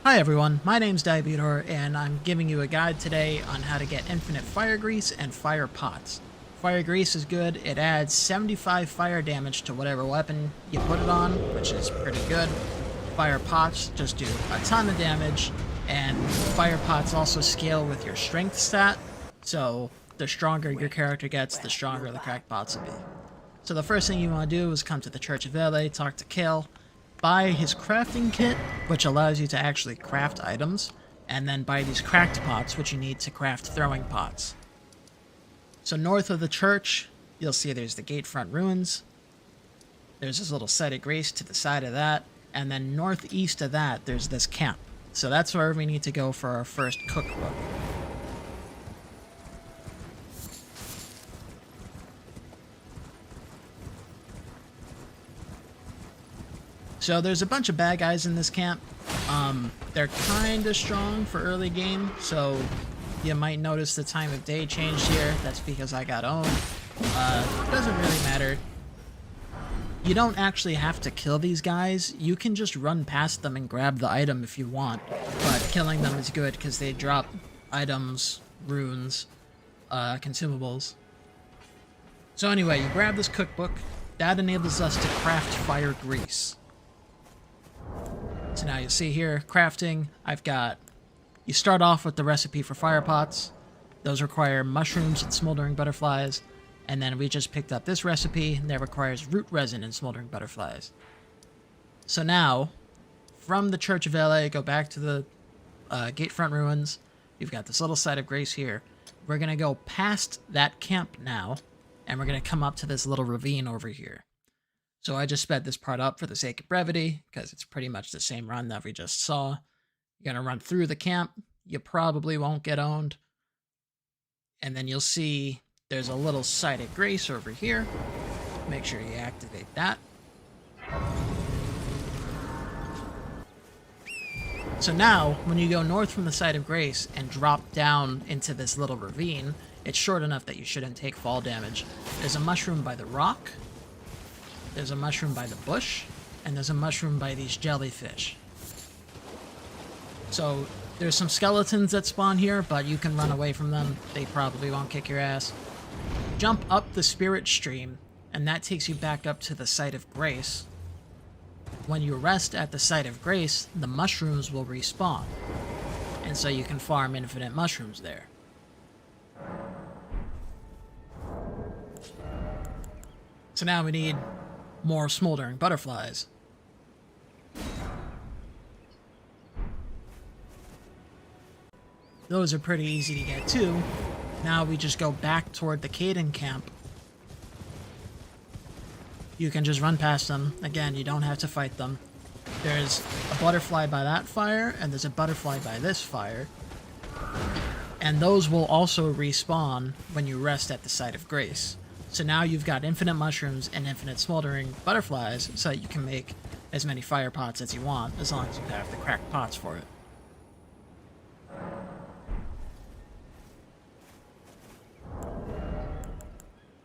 Hi everyone, my name's Diabetor, and I'm giving you a guide today on how to get infinite fire grease and fire pots. Fire grease is good, it adds 75 fire damage to whatever weapon you put it on, which is pretty good. Fire pots just do a ton of damage, and fire pots also scale with your strength stat, so the stronger your character gets, the stronger the cracked pots will be. So the first thing you want to do is come to the Church of Elden, talk to Kale, buy his crafting kit, which allows you to actually craft items, and then buy these cracked pots, which you need to craft throwing pots. So north of the church, you'll see there's the Gatefront Ruins. There's this little site of grace to the side of that, and then northeast of that, there's this camp. So that's where we need to go for our first cookbook. So there's a bunch of bad guys in this camp. They're kind of strong for early game, so you might notice the time of day changed here. That's because I got owned. Doesn't really matter. You don't actually have to kill these guys. You can just run past them and grab the item if you want, but killing them is good because they drop items, runes, consumables. So anyway, you grab this cookbook. That enables us to craft fire grease. So now you see here, crafting, you start off with the recipe for fire pots. Those require mushrooms and smoldering butterflies. And then we just picked up this recipe that requires root resin and smoldering butterflies. So now, from the Church of LA, go back to the Gatefront Ruins. You've got this little site of grace here. We're going to go past that camp now, and we're going to come up to this little ravine over here. So I just sped this part up for the sake of brevity, because it's pretty much the same run that we just saw. You're going to run through the camp. You probably won't get owned. And then you'll see there's a little site of grace over here. Make sure you activate that. So now, when you go north from the site of grace and drop down into this little ravine, it's short enough that you shouldn't take fall damage. There's a mushroom by the rock. There's a mushroom by the bush, and there's a mushroom by these jellyfish. So there's some skeletons that spawn here, but you can run away from them. They probably won't kick your ass. Jump up the spirit stream, and that takes you back up to the site of grace. When you rest at the site of grace, the mushrooms will respawn, and so you can farm infinite mushrooms there. So now we need more smoldering butterflies. Those are pretty easy to get too. Now we just go back toward the Caden camp. You can just run past them. Again, you don't have to fight them. There's a butterfly by that fire, and there's a butterfly by this fire. And those will also respawn when you rest at the site of grace. So now you've got infinite mushrooms and infinite smoldering butterflies, so that you can make as many fire pots as you want, as long as you have the cracked pots for it.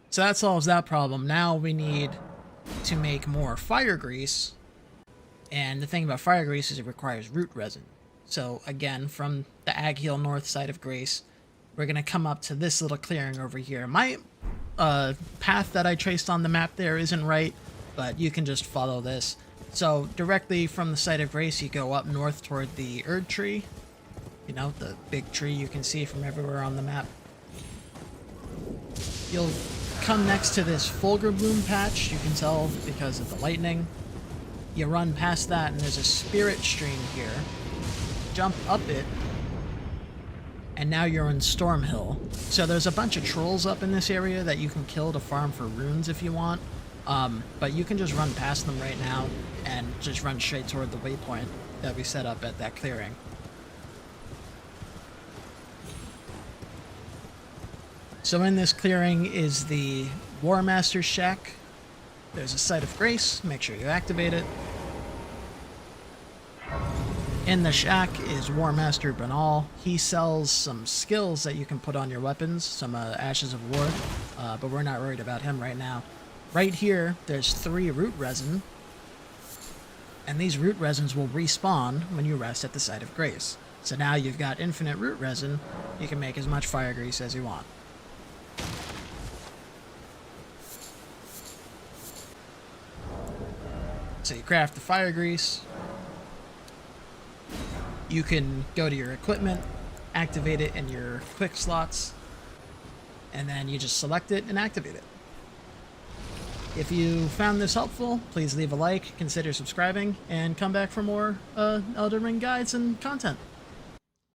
So that solves that problem. Now we need to make more fire grease. And the thing about fire grease is it requires root resin. So again, from the Ag Hill north side of Grace, we're going to come up to this little clearing over here. My path that I traced on the map there isn't right, but you can just follow this. So directly from the site of Grace, you go up north toward the Erd tree. You know, the big tree you can see from everywhere on the map. You'll come next to this Fulgur Bloom patch, you can tell because of the lightning. You run past that and there's a spirit stream here. Jump up it, and now you're in Storm Hill. So there's a bunch of trolls up in this area that you can kill to farm for runes if you want. But you can just run past them right now and just run straight toward the waypoint that we set up at that clearing. So in this clearing is the War Master's shack. There's a site of grace, make sure you activate it. In the shack is War Master Banal. He sells some skills that you can put on your weapons, some Ashes of War, but we're not worried about him right now. Right here, there's 3 root resin, and these root resins will respawn when you rest at the site of grace. So now you've got infinite root resin. You can make as much fire grease as you want. So you craft the fire grease. You can go to your equipment, activate it in your quick slots, and then you just select it and activate it. If you found this helpful, please leave a like, consider subscribing, and come back for more Elden Ring guides and content.